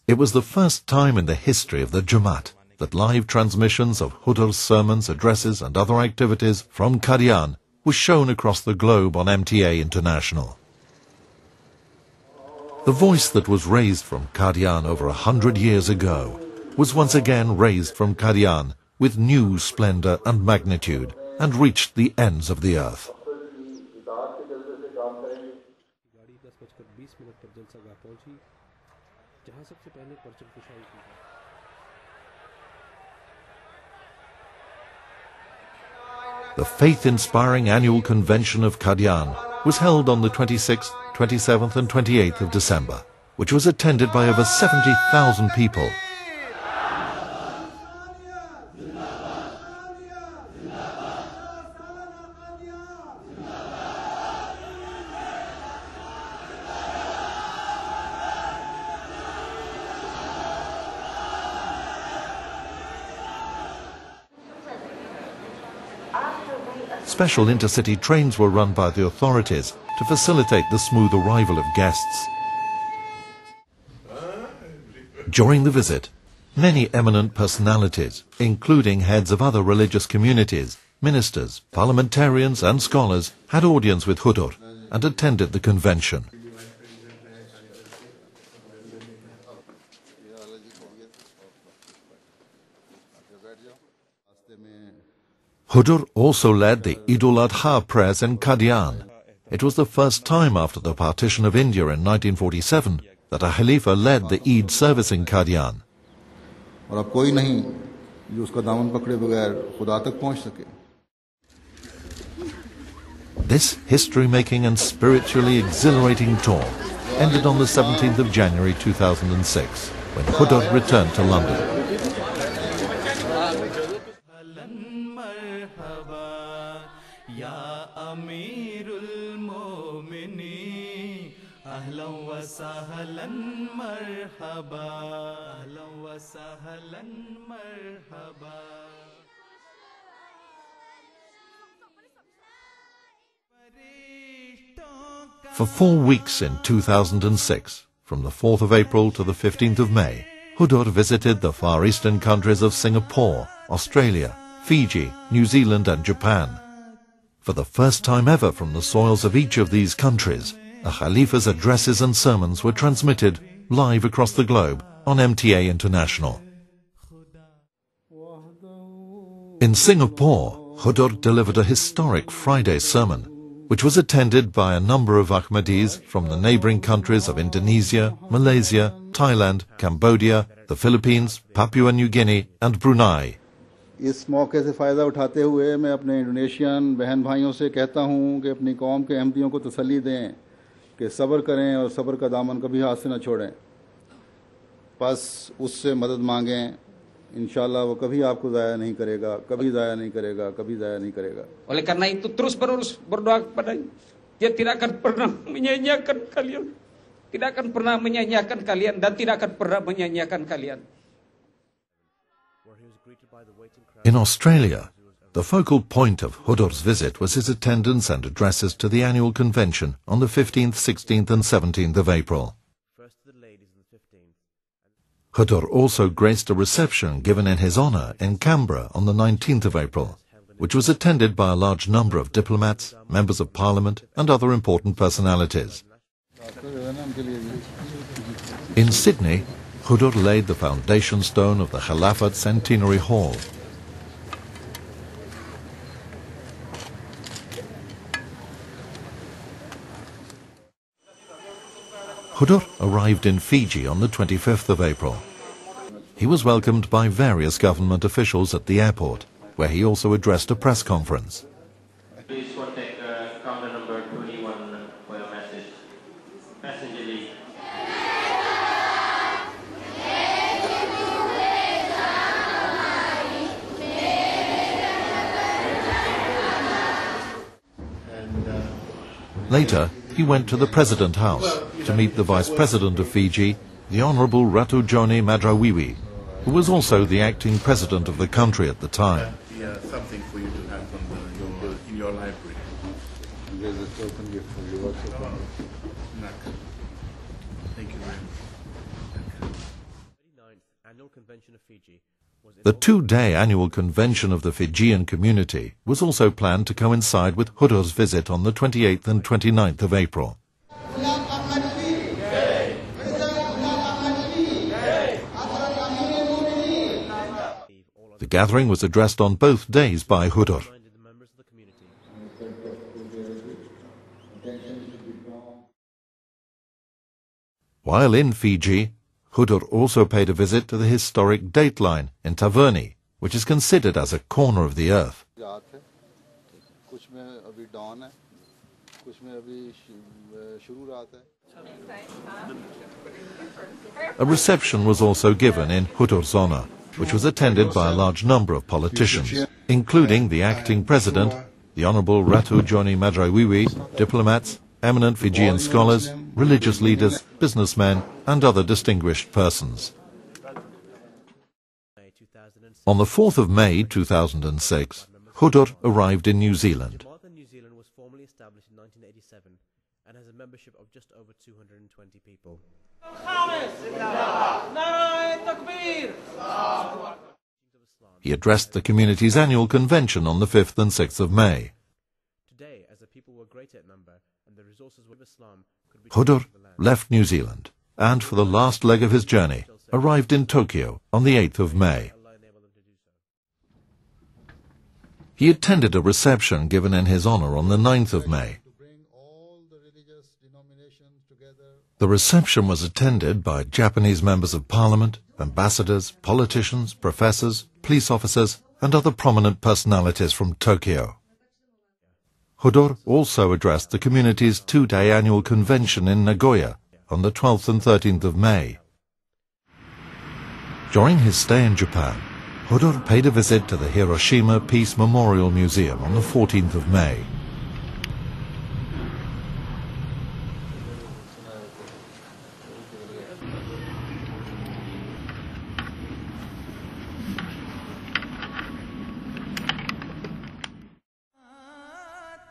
It was the first time in the history of the Jamaat that live transmissions of Hadhr's sermons, addresses and other activities from Qadian was shown across the globe on MTA International. The voice that was raised from Qadian over 100 years ago was once again raised from Qadian with new splendor and magnitude and reached the ends of the earth. The faith-inspiring annual convention of Qadian was held on the 26th, 27th and 28th of December, which was attended by over 70,000 people. Special intercity trains were run by the authorities to facilitate the smooth arrival of guests. During the visit, many eminent personalities, including heads of other religious communities, ministers, parliamentarians and scholars, had audience with Hadhr and attended the convention. Hadhr also led the Eid al-Adha prayers in Qadian. It was the first time after the partition of India in 1947 that a Khalifa led the Eid service in Qadian. This history-making and spiritually exhilarating tour ended on the 17th of January 2006, when Hadhr returned to London. For 4 weeks in 2006, from the 4th of April to the 15th of May, Hadhr visited the Far Eastern countries of Singapore, Australia, Fiji, New Zealand and Japan. For the first time ever from the soils of each of these countries, a Khalifa's addresses and sermons were transmitted live across the globe on MTA International. In Singapore, Hadhr delivered a historic Friday sermon, which was attended by a number of Ahmadis from the neighboring countries of Indonesia, Malaysia, Thailand, Cambodia, the Philippines, Papua New Guinea and Brunei. इस मौके से फ़ायदा उठाते हुए मैं अपने Indonesian बहन भाइयों से कहता हूं कि अपनी कौम के अहमदियों को तसल्ली दें कि सब्र करें और सब्र का दामन कभी हाथ से न छोड़ें। बस उससे मदद मांगें, इंशाअल्लाह वो कभी आपको ज़ाया नहीं करेगा, कभी ज़ाया नहीं करेगा, कभी ज़ाया नहीं करेगा। Oleh karena itu terus berdoa kepadanya. Dia tidak akan pernah menyanyiakan kalian. Tidak akan pernah menyanyiakan kalian dan tidak akan pernah menyanyiakan kalian. In Australia, the focal point of Hadhr's visit was his attendance and addresses to the annual convention on the 15th, 16th and 17th of April. Hadhr also graced a reception given in his honour in Canberra on the 19th of April, which was attended by a large number of diplomats, members of parliament and other important personalities. In Sydney, Hadhr laid the foundation stone of the Khilafat Centenary Hall. Hadhr arrived in Fiji on the 25th of April. He was welcomed by various government officials at the airport, where he also addressed a press conference. Please contact counter number 21 for your message. Passenger leave. Later, he went to the President House to meet the Vice President of Fiji, the Honourable Ratu Joni Madrawiwi, who was also the acting President of the country at the time. Something for you to have in your library. There's a token gift for you. The two-day annual convention of the Fijian community was also planned to coincide with Hudur's visit on the 28th and 29th of April. The gathering was addressed on both days by Hudur. While in Fiji, Hudur also paid a visit to the historic Dateline in Taverny, which is considered as a corner of the earth. A reception was also given in Hudur's honor, which was attended by a large number of politicians, including the acting president, the Honorable Ratu Joni Madrawiwi, diplomats, eminent Fijian scholars, religious leaders, businessmen, and other distinguished persons. On the 4th of May 2006, Hudur arrived in New Zealand. New Zealand was formally established in 1987 and has a membership of just over 220 people. He addressed the community's annual convention on the 5th and 6th of May. Today, as the people were greater at number and the resources of Islam could be Hudur left New Zealand and, for the last leg of his journey, arrived in Tokyo on the 8th of May. He attended a reception given in his honor on the 9th of May. The reception was attended by Japanese members of parliament, ambassadors, politicians, professors, police officers, and other prominent personalities from Tokyo. Hudur also addressed the community's two-day annual convention in Nagoya on the 12th and 13th of May. During his stay in Japan, Hudur paid a visit to the Hiroshima Peace Memorial Museum on the 14th of May.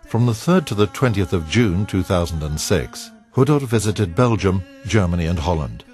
From the 3rd to the 20th of June 2006, Hudur visited Belgium, Germany and Holland.